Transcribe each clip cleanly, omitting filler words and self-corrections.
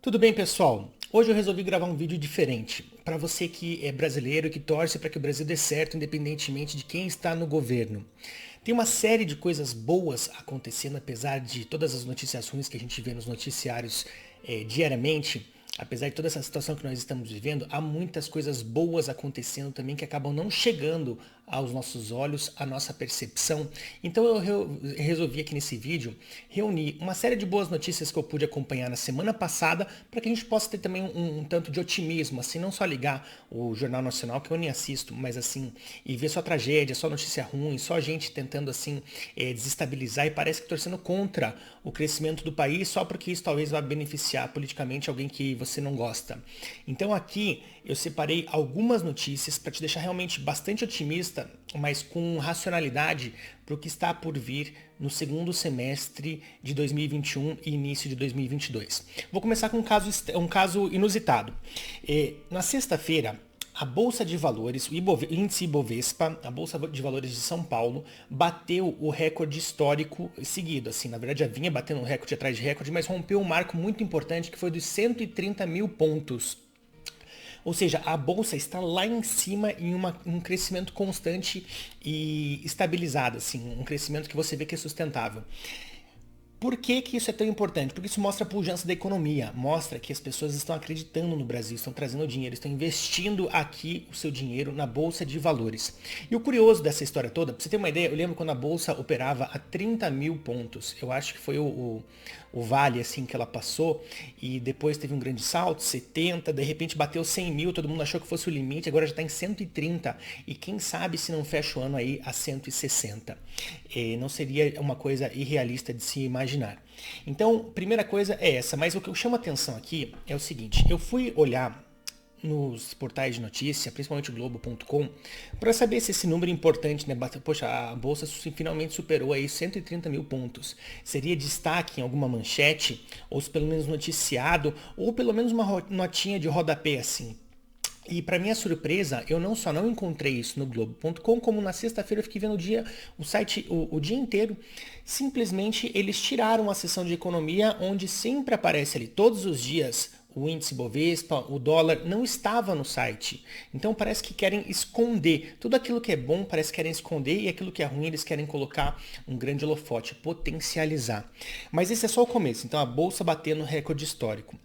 Tudo bem, pessoal? Hoje eu resolvi gravar um vídeo diferente. Para você que é brasileiro e que torce para que o Brasil dê certo, independentemente de quem está no governo. Tem uma série de coisas boas acontecendo, apesar de todas as notícias ruins que a gente vê nos noticiários diariamente. Apesar de toda essa situação que nós estamos vivendo, há muitas coisas boas acontecendo também que acabam não chegando aos nossos olhos, à nossa percepção. Então eu resolvi aqui nesse vídeo reunir uma série de boas notícias que eu pude acompanhar na semana passada para que a gente possa ter também um tanto de otimismo, assim, não só ligar o Jornal Nacional, que eu nem assisto, mas assim, e ver só tragédia, só notícia ruim, só gente tentando assim desestabilizar e parece que torcendo contra o crescimento do país só porque isso talvez vá beneficiar politicamente alguém que você não gosta. Então aqui eu separei algumas notícias para te deixar realmente bastante otimista, mas com racionalidade para o que está por vir no segundo semestre de 2021 e início de 2022. Vou começar com um caso inusitado. Na sexta-feira, a Bolsa de Valores, o índice Ibovespa, a Bolsa de Valores de São Paulo, bateu o recorde histórico seguido. Assim, na verdade, já vinha batendo um recorde atrás de recorde, mas rompeu um marco muito importante que foi dos 130 mil pontos. Ou seja, a bolsa está lá em cima em um crescimento constante e estabilizado, assim, um crescimento que você vê que é sustentável. Por que que isso é tão importante? Porque isso mostra a pujança da economia, mostra que as pessoas estão acreditando no Brasil, estão trazendo dinheiro, estão investindo aqui o seu dinheiro na Bolsa de Valores. E o curioso dessa história toda, pra você ter uma ideia, eu lembro quando a Bolsa operava a 30 mil pontos, eu acho que foi o vale assim que ela passou, e depois teve um grande salto, 70, de repente bateu 100 mil, todo mundo achou que fosse o limite, agora já está em 130, e quem sabe se não fecha o ano aí a 160. Não seria uma coisa irrealista de se imaginar. Então, primeira coisa é essa, mas o que eu chamo a atenção aqui é o seguinte, eu fui olhar nos portais de notícia, principalmente o Globo.com, para saber se esse número importante, né? Poxa, a Bolsa finalmente superou aí 130 mil pontos. Seria destaque em alguma manchete, ou se pelo menos noticiado, ou pelo menos uma notinha de rodapé assim. E para minha surpresa, eu não só não encontrei isso no Globo.com, como na sexta-feira eu fiquei vendo o site o dia inteiro. Simplesmente eles tiraram a seção de economia, onde sempre aparece ali todos os dias o índice Bovespa, o dólar, não estava no site. Então parece que querem esconder. Tudo aquilo que é bom parece que querem esconder e aquilo que é ruim eles querem colocar um grande holofote, potencializar. Mas esse é só o começo, então a bolsa batendo recorde histórico.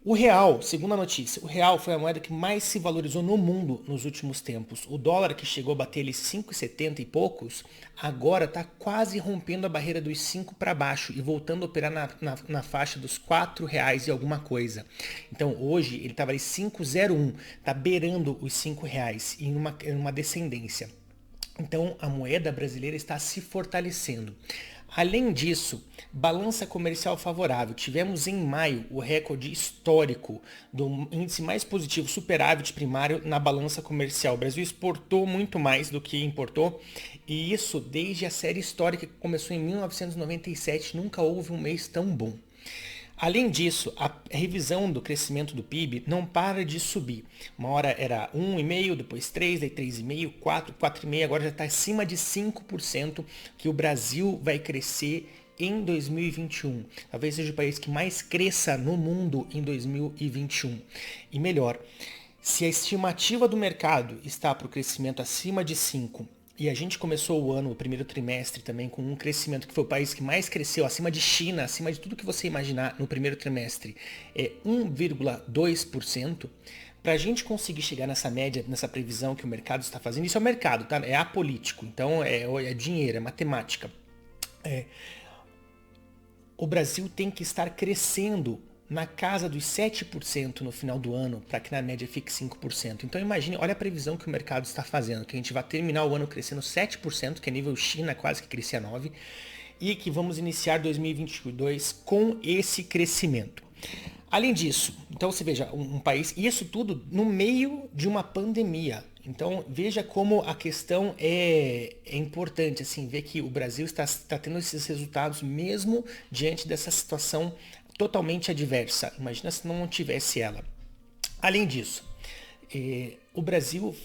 O real, segundo a notícia, o real foi a moeda que mais se valorizou no mundo nos últimos tempos. O dólar, que chegou a bater ali 5,70 e poucos, agora está quase rompendo a barreira dos 5 para baixo e voltando a operar na faixa dos R$ 4 e alguma coisa. Então hoje ele estava ali 5,01, está beirando os R$ 5 em uma descendência. Então a moeda brasileira está se fortalecendo. Além disso, balança comercial favorável. Tivemos em maio o recorde histórico do índice mais positivo, superávit primário na balança comercial. O Brasil exportou muito mais do que importou, e isso desde a série histórica que começou em 1997, nunca houve um mês tão bom. Além disso, a revisão do crescimento do PIB não para de subir. Uma hora era 1,5%, depois 3%, daí 3,5%, 4%, 4,5%, agora já está acima de 5% que o Brasil vai crescer em 2021. Talvez seja o país que mais cresça no mundo em 2021. E melhor, se a estimativa do mercado está para o crescimento acima de 5%, e a gente começou o ano, o primeiro trimestre também, com um crescimento que foi o país que mais cresceu, acima de China, acima de tudo que você imaginar no primeiro trimestre, é 1,2%. Para a gente conseguir chegar nessa média, nessa previsão que o mercado está fazendo, isso é o mercado, tá? É apolítico, então é dinheiro, é matemática. O Brasil tem que estar crescendo na casa dos 7% no final do ano, para que na média fique 5%. Então imagine, olha a previsão que o mercado está fazendo, que a gente vai terminar o ano crescendo 7%, que é nível China, quase que crescia 9%, e que vamos iniciar 2022 com esse crescimento. Além disso, então você veja, um país, e isso tudo no meio de uma pandemia. Então veja como a questão é importante, assim, ver que o Brasil está tendo esses resultados mesmo diante dessa situação totalmente adversa. Imagina se não tivesse ela. Além disso, o Brasil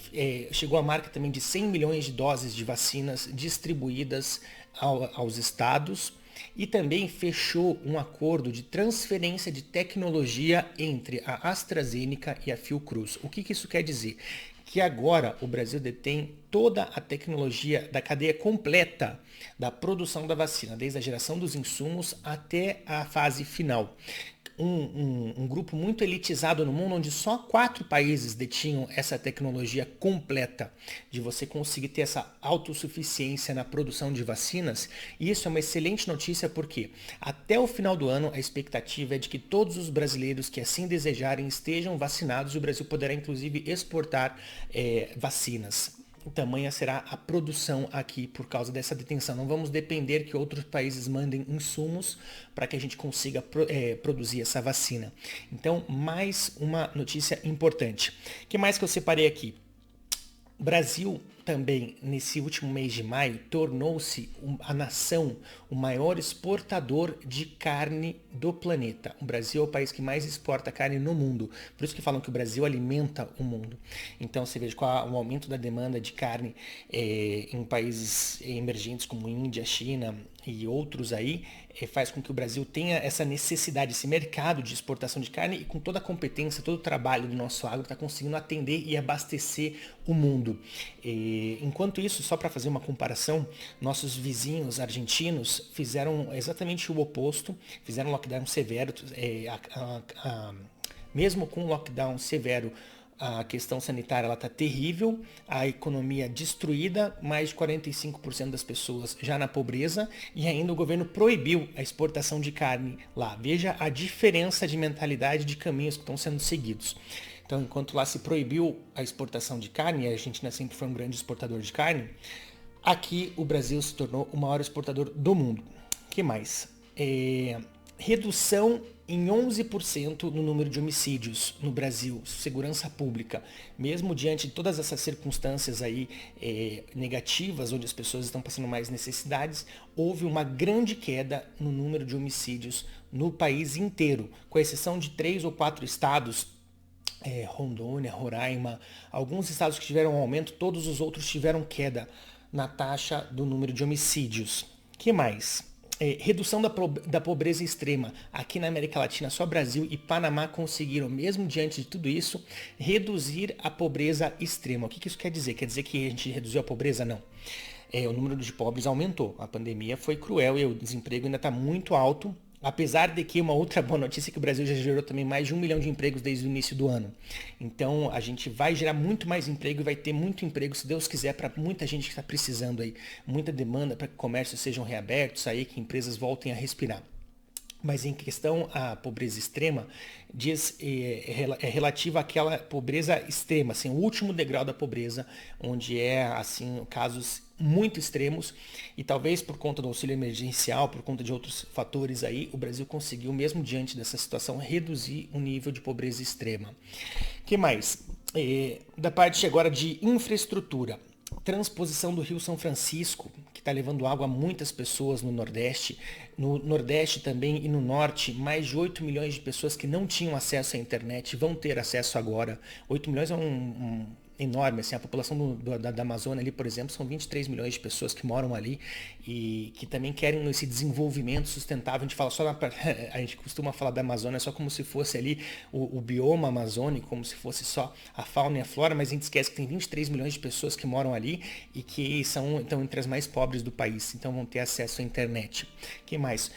chegou à marca também de 100 milhões de doses de vacinas distribuídas aos estados. e também fechou um acordo de transferência de tecnologia entre a AstraZeneca e a Fiocruz. O que isso quer dizer? Que agora o Brasil detém toda a tecnologia da cadeia completa da produção da vacina, desde a geração dos insumos até a fase final. Um grupo muito elitizado no mundo, onde só 4 países detinham essa tecnologia completa de você conseguir ter essa autossuficiência na produção de vacinas. E isso é uma excelente notícia porque até o final do ano a expectativa é de que todos os brasileiros que assim desejarem estejam vacinados e o Brasil poderá inclusive exportar vacinas. Tamanha será a produção aqui por causa dessa detenção. Não vamos depender que outros países mandem insumos para que a gente consiga produzir essa vacina. Então, mais uma notícia importante. O que mais que eu separei aqui? O Brasil também, nesse último mês de maio, tornou-se a nação o maior exportador de carne do planeta. O Brasil é o país que mais exporta carne no mundo. Por isso que falam que o Brasil alimenta o mundo. Então você veja com o aumento da demanda de carne em países emergentes como Índia, China e outros aí, faz com que o Brasil tenha essa necessidade, esse mercado de exportação de carne e com toda a competência, todo o trabalho do nosso agro está conseguindo atender e abastecer o mundo. Enquanto isso, só para fazer uma comparação, nossos vizinhos argentinos fizeram exatamente o oposto, fizeram um lockdown severo, mesmo com um lockdown severo, a questão sanitária está terrível, a economia destruída, mais de 45% das pessoas já na pobreza e ainda o governo proibiu a exportação de carne lá. Veja a diferença de mentalidade de caminhos que estão sendo seguidos. Então, enquanto lá se proibiu a exportação de carne, e a Argentina sempre foi um grande exportador de carne, aqui o Brasil se tornou o maior exportador do mundo. O que mais? Redução em 11% no número de homicídios no Brasil, segurança pública. Mesmo diante de todas essas circunstâncias aí negativas, onde as pessoas estão passando mais necessidades, houve uma grande queda no número de homicídios no país inteiro, com exceção de 3 ou 4 estados, Rondônia, Roraima, alguns estados que tiveram aumento, todos os outros tiveram queda na taxa do número de homicídios. O que mais? Redução da pobreza extrema. Aqui na América Latina, só Brasil e Panamá conseguiram, mesmo diante de tudo isso, reduzir a pobreza extrema. O que isso quer dizer? Quer dizer que a gente reduziu a pobreza? Não. O número de pobres aumentou. A pandemia foi cruel e o desemprego ainda está muito alto. Apesar de que uma outra boa notícia é que o Brasil já gerou também mais de 1 milhão de empregos desde o início do ano. Então a gente vai gerar muito mais emprego e vai ter muito emprego, se Deus quiser, para muita gente que está precisando aí. Muita demanda para que comércios sejam reabertos aí, que empresas voltem a respirar. Mas em questão à pobreza extrema, é relativa àquela pobreza extrema, assim, o último degrau da pobreza, onde assim, casos muito extremos, e talvez por conta do auxílio emergencial, por conta de outros fatores aí, o Brasil conseguiu, mesmo diante dessa situação, reduzir o nível de pobreza extrema. O que mais? Da parte agora de infraestrutura. Transposição do Rio São Francisco, que está levando água a muitas pessoas no Nordeste. No Nordeste também e no Norte, mais de 8 milhões de pessoas que não tinham acesso à internet vão ter acesso agora. 8 milhões é enorme, assim, a população da Amazônia ali, por exemplo, são 23 milhões de pessoas que moram ali e que também querem esse desenvolvimento sustentável. A gente fala só a gente costuma falar da Amazônia só como se fosse ali o bioma amazônico, como se fosse só a fauna e a flora, mas a gente esquece que tem 23 milhões de pessoas que moram ali e que estão entre as mais pobres do país, então vão ter acesso à internet. O que mais?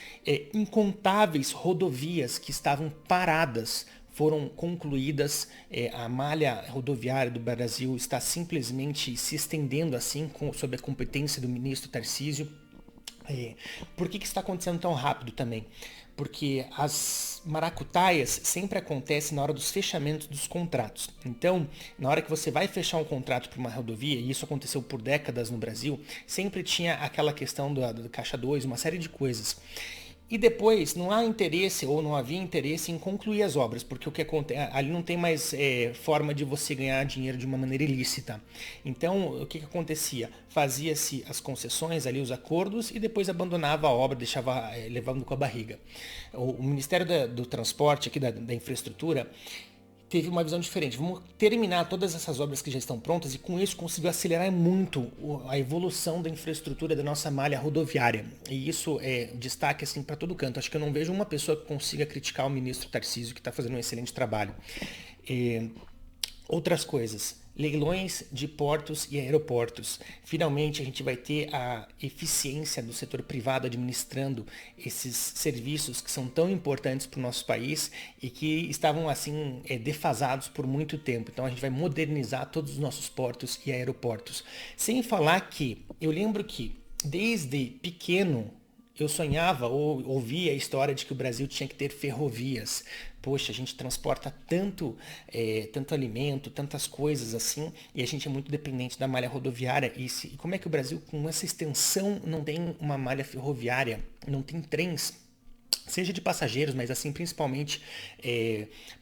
Incontáveis rodovias que estavam paradas foram concluídas, a malha rodoviária do Brasil está simplesmente se estendendo assim, sob a competência do ministro Tarcísio. Por que está acontecendo tão rápido também? Porque as maracutaias sempre acontecem na hora dos fechamentos dos contratos. Então, na hora que você vai fechar um contrato para uma rodovia, e isso aconteceu por décadas no Brasil, sempre tinha aquela questão do Caixa 2, uma série de coisas. E depois não há interesse ou não havia interesse em concluir as obras, porque o que acontece, ali não tem mais forma de você ganhar dinheiro de uma maneira ilícita. Então, o que acontecia? Fazia-se as concessões, ali os acordos, e depois abandonava a obra, deixava levando com a barriga. O Ministério do Transporte, aqui da Infraestrutura, teve uma visão diferente. Vamos terminar todas essas obras que já estão prontas e com isso conseguiu acelerar muito a evolução da infraestrutura da nossa malha rodoviária. E isso é destaque assim para todo canto. Acho que eu não vejo uma pessoa que consiga criticar o ministro Tarcísio, que está fazendo um excelente trabalho. Outras coisas, leilões de portos e aeroportos. Finalmente a gente vai ter a eficiência do setor privado administrando esses serviços que são tão importantes para o nosso país e que estavam assim defasados por muito tempo. Então a gente vai modernizar todos os nossos portos e aeroportos. Sem falar que eu lembro que desde pequeno eu sonhava ou ouvia a história de que o Brasil tinha que ter ferrovias. Poxa, a gente transporta tanto alimento, tantas coisas assim, e a gente é muito dependente da malha rodoviária. E como é que o Brasil, com essa extensão, não tem uma malha ferroviária, não tem trens? Seja de passageiros, mas assim principalmente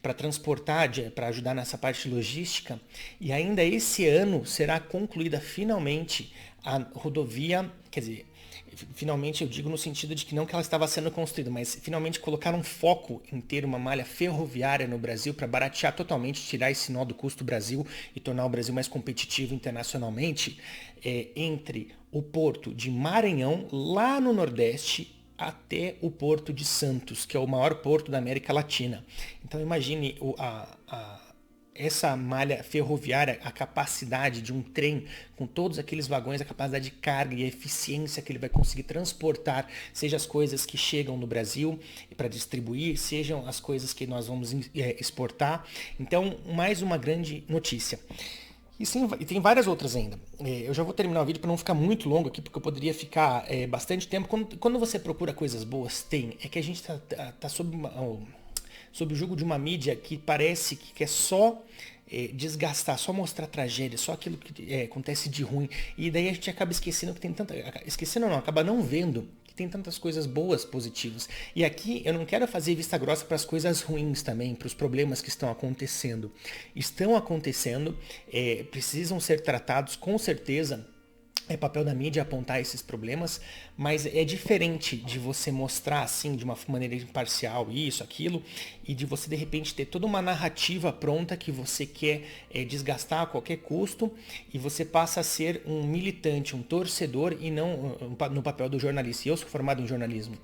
para transportar, para ajudar nessa parte logística. E ainda esse ano será concluída finalmente a rodovia, quer dizer, finalmente eu digo no sentido de que não que ela estava sendo construída, mas finalmente colocaram foco em ter uma malha ferroviária no Brasil para baratear totalmente, tirar esse nó do custo do Brasil e tornar o Brasil mais competitivo internacionalmente, entre o porto de Maranhão, lá no Nordeste, até o Porto de Santos, que é o maior porto da América Latina. Então imagine essa malha ferroviária, a capacidade de um trem com todos aqueles vagões, a capacidade de carga e a eficiência que ele vai conseguir transportar, seja as coisas que chegam no Brasil para distribuir, sejam as coisas que nós vamos exportar. Então, mais uma grande notícia. E sim, tem várias outras ainda. Eu já vou terminar o vídeo para não ficar muito longo aqui, porque eu poderia ficar bastante tempo. Quando você procura coisas boas, tem. É que a gente tá sob o jugo de uma mídia que parece que quer só desgastar, só mostrar tragédia, só aquilo que acontece de ruim. E daí a gente acaba esquecendo que tem tanta... Esquecendo não, acaba não vendo que tem tantas coisas boas, positivas. E aqui eu não quero fazer vista grossa para as coisas ruins também, para os problemas que estão acontecendo. Estão acontecendo, precisam ser tratados com certeza. É papel da mídia apontar esses problemas, mas é diferente de você mostrar assim, de uma maneira imparcial, isso, aquilo, e de você de repente ter toda uma narrativa pronta que você quer desgastar a qualquer custo, e você passa a ser um militante, um torcedor, e não no papel do jornalista. E eu sou formado em jornalismo.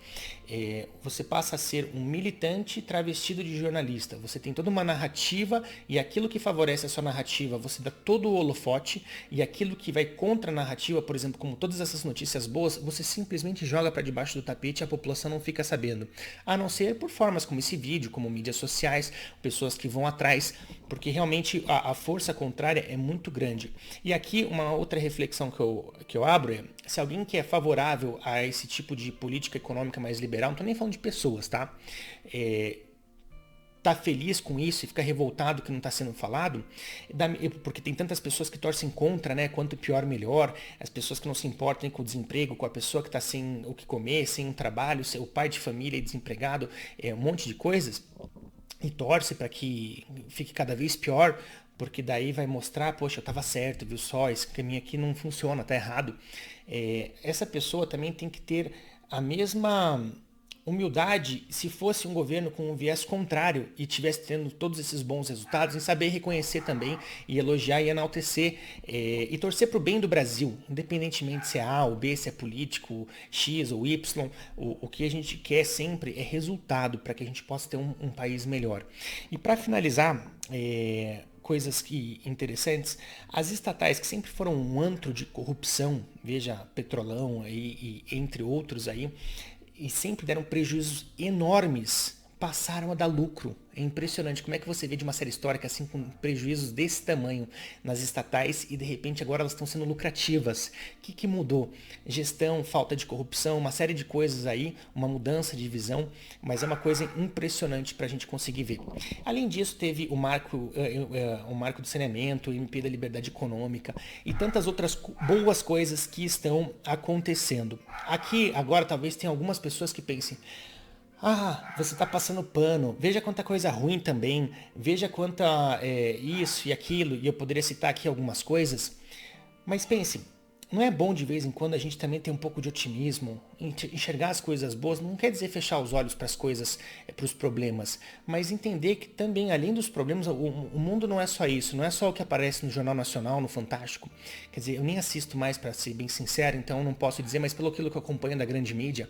Você passa a ser um militante travestido de jornalista. Você tem toda uma narrativa, e aquilo que favorece a sua narrativa, você dá todo o holofote, e aquilo que vai contra a narrativa, por exemplo, como todas essas notícias boas, você simplesmente joga para debaixo do tapete e a população não fica sabendo. A não ser por formas como esse vídeo, como mídias sociais, pessoas que vão atrás, porque realmente a força contrária é muito grande. E aqui uma outra reflexão que eu abro é, se alguém que é favorável a esse tipo de política econômica mais liberal, não estou nem falando de pessoas, tá? Tá feliz com isso e fica revoltado que não está sendo falado, porque tem tantas pessoas que torcem contra, né? Quanto pior, melhor. As pessoas que não se importam com o desemprego, com a pessoa que está sem o que comer, sem um trabalho, o pai de família e desempregado, um monte de coisas, e torce para que fique cada vez pior, porque daí vai mostrar, poxa, eu estava certo, viu só, esse caminho aqui não funciona, tá errado. Essa pessoa também tem que ter a mesma humildade se fosse um governo com um viés contrário e tivesse tendo todos esses bons resultados, em saber reconhecer também e elogiar e enaltecer e torcer para o bem do Brasil, independentemente se é A ou B, se é político X ou Y, o que a gente quer sempre é resultado para que a gente possa ter um país melhor. E para finalizar, coisas interessantes, as estatais que sempre foram um antro de corrupção, veja Petrolão aí, e entre outros aí, e sempre deram prejuízos enormes, passaram a dar lucro. É impressionante como é que você vê de uma série histórica assim com prejuízos desse tamanho nas estatais e de repente agora elas estão sendo lucrativas. O que mudou? Gestão, falta de corrupção, uma série de coisas aí, uma mudança de visão, mas é uma coisa impressionante para a gente conseguir ver. Além disso, teve o marco do saneamento, o MP da liberdade econômica e tantas outras boas coisas que estão acontecendo. Aqui agora talvez tenha algumas pessoas que pensem: você está passando pano, veja quanta coisa ruim também, veja quanta isso e aquilo, e eu poderia citar aqui algumas coisas, mas pense, não é bom de vez em quando a gente também ter um pouco de otimismo enxergar as coisas boas não quer dizer fechar os olhos para as coisas, para os problemas, mas entender que também, além dos problemas, o mundo não é só isso, não é só o que aparece no Jornal Nacional, no Fantástico. Quer dizer, eu nem assisto mais, para ser bem sincero, então não posso dizer, mas pelo aquilo que eu acompanho da grande mídia,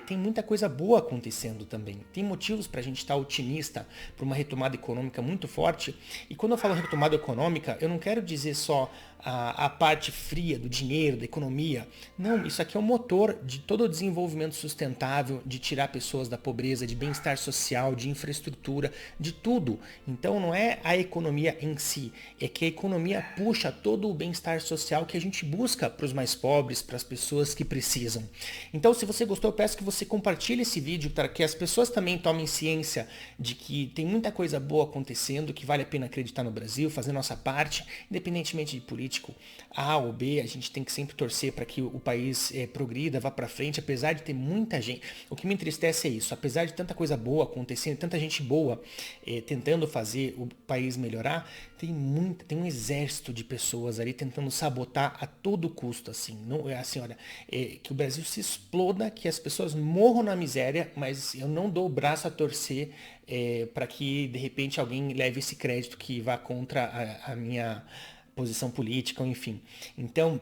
tem muita coisa boa acontecendo também. Tem motivos para a gente estar otimista por uma retomada econômica muito forte. E quando eu falo retomada econômica, eu não quero dizer só a parte fria do dinheiro, da economia. Não, isso aqui é o motor de todo o desenvolvimento sustentável, de tirar pessoas da pobreza, de bem-estar social, de infraestrutura, de tudo. Então não é a economia em si, é que a economia puxa todo o bem-estar social que a gente busca para os mais pobres, para as pessoas que precisam. Então, se você gostou, eu peço que você compartilhe esse vídeo para que as pessoas também tomem ciência de que tem muita coisa boa acontecendo, que vale a pena acreditar no Brasil, fazer nossa parte, independentemente de político A ou B, a gente tem que sempre torcer para que o país progrida, vá para frente, apesar de ter muita gente. O que me entristece é isso, apesar de tanta coisa boa acontecendo, tanta gente boa tentando fazer o país melhorar, tem um exército de pessoas ali tentando sabotar a todo custo, assim. Não é assim, olha, que o Brasil se exploda, que as pessoas morram na miséria, mas eu não dou o braço a torcer para que de repente alguém leve esse crédito que vá contra a minha posição política, enfim. Então,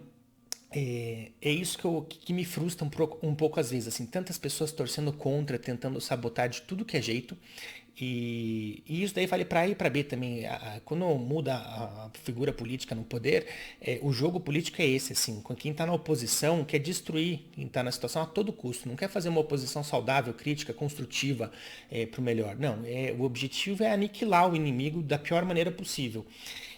é isso que me frustra um pouco às vezes, assim, tantas pessoas torcendo contra, tentando sabotar de tudo que é jeito, e isso daí vale para A e para B também. Quando muda a figura política no poder, o jogo político é esse, assim, quem está na oposição quer destruir quem está na situação a todo custo, não quer fazer uma oposição saudável, crítica, construtiva para o melhor. Não, o objetivo é aniquilar o inimigo da pior maneira possível.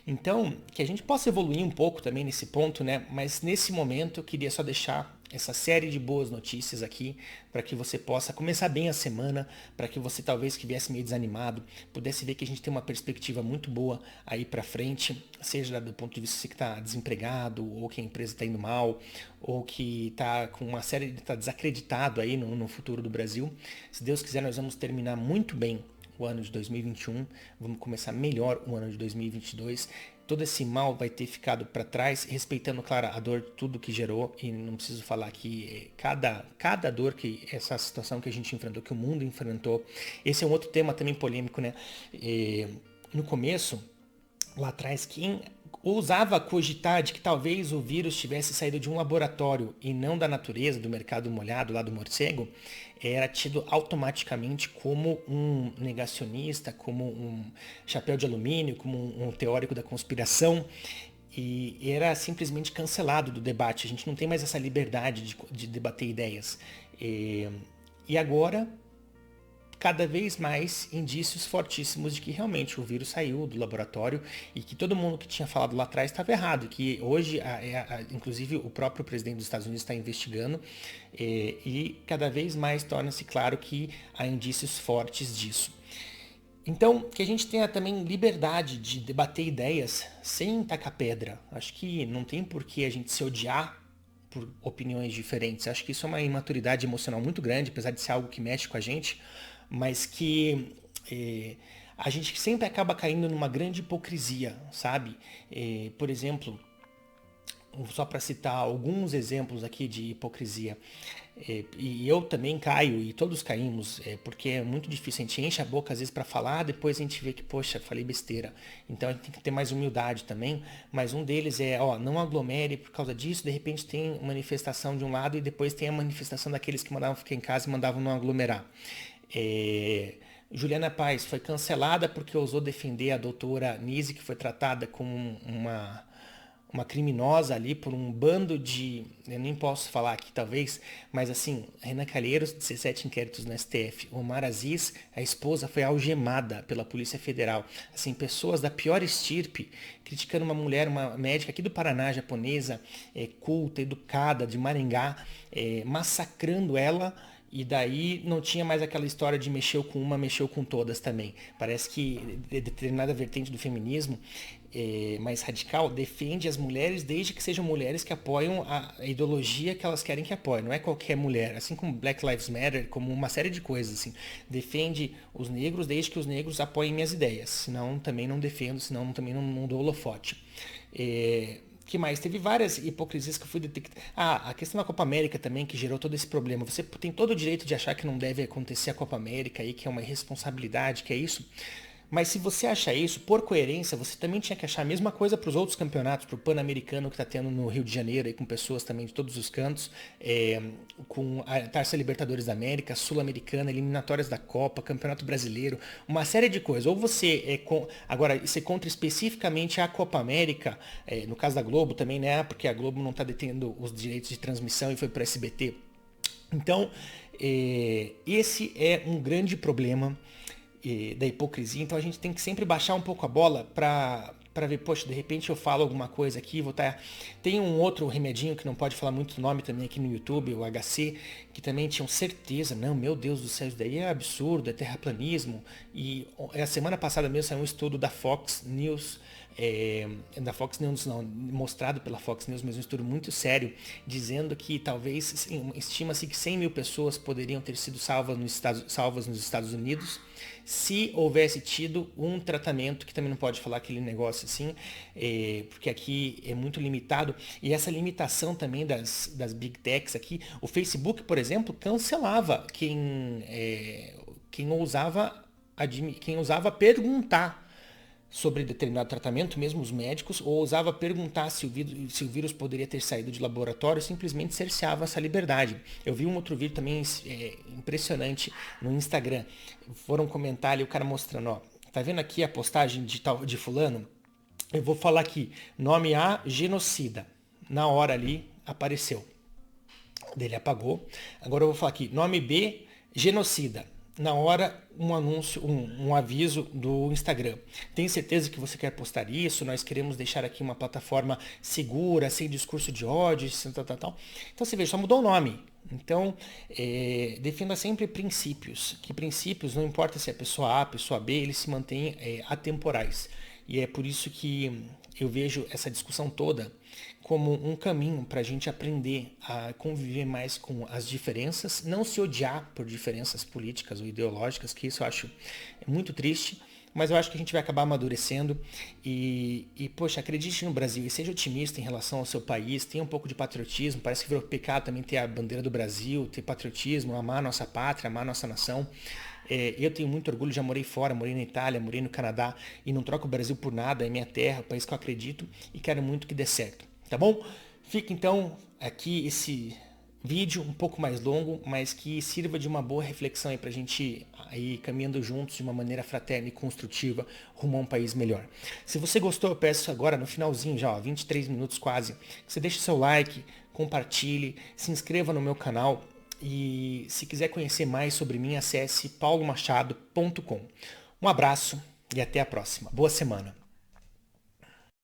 Então, que a gente possa evoluir um pouco também nesse ponto, né? Mas nesse momento eu queria só deixar essa série de boas notícias aqui para que você possa começar bem a semana, para que você talvez que viesse meio desanimado, pudesse ver que a gente tem uma perspectiva muito boa aí para frente, seja do ponto de vista de você que está desempregado, ou que a empresa está indo mal, ou que está com uma série, está desacreditado aí no futuro do Brasil. Se Deus quiser, nós vamos terminar muito bem o ano de 2021, vamos começar melhor o ano de 2022. Todo esse mal vai ter ficado para trás, respeitando, claro, a dor de tudo que gerou, e não preciso falar que cada dor que essa situação que a gente enfrentou, que o mundo enfrentou, esse é um outro tema também polêmico, né? No começo, lá atrás, quem ousava cogitar de que talvez o vírus tivesse saído de um laboratório e não da natureza, do mercado molhado lá do morcego, era tido automaticamente como um negacionista, como um chapéu de alumínio, como um teórico da conspiração, e era simplesmente cancelado do debate. A gente não tem mais essa liberdade de debater ideias. E agora, cada vez mais indícios fortíssimos de que realmente o vírus saiu do laboratório e que todo mundo que tinha falado lá atrás estava errado, que hoje, inclusive, o próprio presidente dos Estados Unidos está investigando e cada vez mais torna-se claro que há indícios fortes disso. Então, que a gente tenha também liberdade de debater ideias sem tacar pedra. Acho que não tem por que a gente se odiar por opiniões diferentes. Acho que isso é uma imaturidade emocional muito grande, apesar de ser algo que mexe com a gente, mas que a gente sempre acaba caindo numa grande hipocrisia, sabe? Por exemplo, só para citar alguns exemplos aqui de hipocrisia, e eu também caio, e todos caímos, porque é muito difícil, a gente enche a boca às vezes para falar, depois a gente vê que, poxa, falei besteira. Então a gente tem que ter mais humildade também, mas um deles é, não aglomere por causa disso, de repente tem manifestação de um lado e depois tem a manifestação daqueles que mandavam ficar em casa e mandavam não aglomerar. Juliana Paes foi cancelada porque ousou defender a doutora Nise, que foi tratada como uma criminosa ali por um bando de... Eu nem posso falar aqui talvez, mas assim, Renan Calheiros, 17 inquéritos no STF. Omar Aziz, a esposa, foi algemada pela Polícia Federal. Assim, pessoas da pior estirpe criticando uma mulher, uma médica aqui do Paraná, japonesa, culta, educada, de Maringá, massacrando ela. E daí não tinha mais aquela história de mexeu com uma, mexeu com todas também. Parece que determinada vertente do feminismo mais radical defende as mulheres desde que sejam mulheres que apoiam a ideologia que elas querem que apoiem. Não é qualquer mulher. Assim como Black Lives Matter, como uma série de coisas. Assim. Defende os negros desde que os negros apoiem minhas ideias. Senão também não defendo, senão também não dou holofote. Que mais? Teve várias hipocrisias que eu fui detectar. A questão da Copa América também, que gerou todo esse problema. Você tem todo o direito de achar que não deve acontecer a Copa América aí, que é uma irresponsabilidade, que é isso. Mas se você acha isso, por coerência, você também tinha que achar a mesma coisa para os outros campeonatos, para o Pan-Americano que está tendo no Rio de Janeiro, aí, com pessoas também de todos os cantos, com a Taça Libertadores da América, Sul-Americana, eliminatórias da Copa, Campeonato Brasileiro, uma série de coisas. Ou você agora, você contra especificamente a Copa América, no caso da Globo também, né? Porque a Globo não está detendo os direitos de transmissão e foi para o SBT. Então, esse é um grande problema da hipocrisia, então a gente tem que sempre baixar um pouco a bola para ver, poxa, de repente eu falo alguma coisa aqui, Tem um outro remedinho que não pode falar muito nome também aqui no YouTube, o HC, que também tinham certeza, não, meu Deus do céu, isso daí é absurdo, é terraplanismo. E a semana passada mesmo saiu um estudo da Fox News, da Fox News não, mostrado pela Fox News, mas um estudo muito sério, dizendo que talvez, estima-se que 100 mil pessoas poderiam ter sido salvas nos Estados Unidos se houvesse tido um tratamento, que também não pode falar aquele negócio assim, porque aqui é muito limitado, e essa limitação também das Big Techs aqui, o Facebook, por exemplo, cancelava quem ousava perguntar sobre determinado tratamento, mesmo os médicos, ou ousava perguntar se o vírus poderia ter saído de laboratório, simplesmente cerceava essa liberdade. Eu vi um outro vídeo também impressionante no Instagram. Foram comentar ali, o cara mostrando, ó, tá vendo aqui a postagem de fulano? Eu vou falar aqui, nome A, genocida. Na hora ali, apareceu. Dele apagou. Agora eu vou falar aqui, nome B, genocida. Na hora, um anúncio, um aviso do Instagram. Tem certeza que você quer postar isso? Nós queremos deixar aqui uma plataforma segura, sem discurso de ódio, tal. Então você vê, só mudou o nome. Então, defenda sempre princípios. Que princípios, não importa se é pessoa A, pessoa B, eles se mantêm atemporais. E é por isso que eu vejo essa discussão toda como um caminho para a gente aprender a conviver mais com as diferenças, não se odiar por diferenças políticas ou ideológicas, que isso eu acho muito triste, mas eu acho que a gente vai acabar amadurecendo poxa, acredite no Brasil e seja otimista em relação ao seu país, tenha um pouco de patriotismo, parece que virou pecado também ter a bandeira do Brasil, ter patriotismo, amar a nossa pátria, amar a nossa nação. Eu tenho muito orgulho, já morei fora, morei na Itália, morei no Canadá e não troco o Brasil por nada, é minha terra, o país que eu acredito e quero muito que dê certo, tá bom? Fica então aqui esse vídeo um pouco mais longo, mas que sirva de uma boa reflexão aí pra gente ir caminhando juntos de uma maneira fraterna e construtiva rumo a um país melhor. Se você gostou, eu peço agora no finalzinho já, 23 minutos quase, que você deixe seu like, compartilhe, se inscreva no meu canal. E se quiser conhecer mais sobre mim, acesse paulomachado.com. Um abraço e até a próxima. Boa semana.